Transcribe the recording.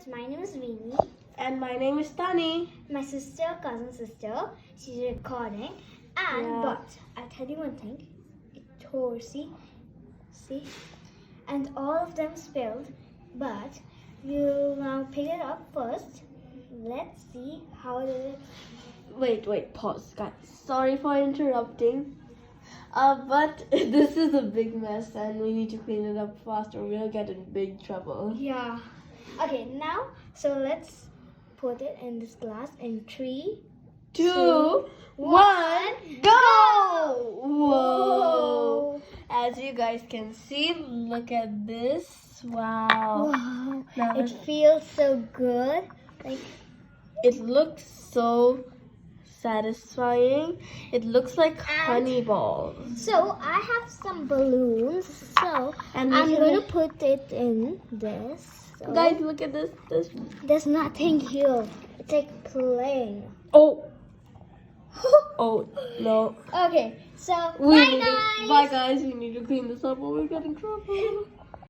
So my name is Veeni. And my name is Tani. My cousin sister, she's recording. And Yeah. but I'll tell you one thing. It tore, see? And all of them spilled. But we'll now pick it up first. Let's see how it is. Wait, pause, guys. Sorry for interrupting. But this is a big mess and we need to clean it up fast or we'll get in big trouble. Yeah. Okay, now, so let's put it in this glass in 3, 2, 1, go! Whoa! As you guys can see, look at this. Wow. Wow. Now It feels so good. Like, it looks so satisfying. It looks like honey balls. so I have some balloons. So And I'm going to put it in this. So guys, look at this. there's nothing here. It's like plain. Oh. Oh no. Okay, so Bye bye guys. Bye guys. We need to clean this up or we'll get in trouble.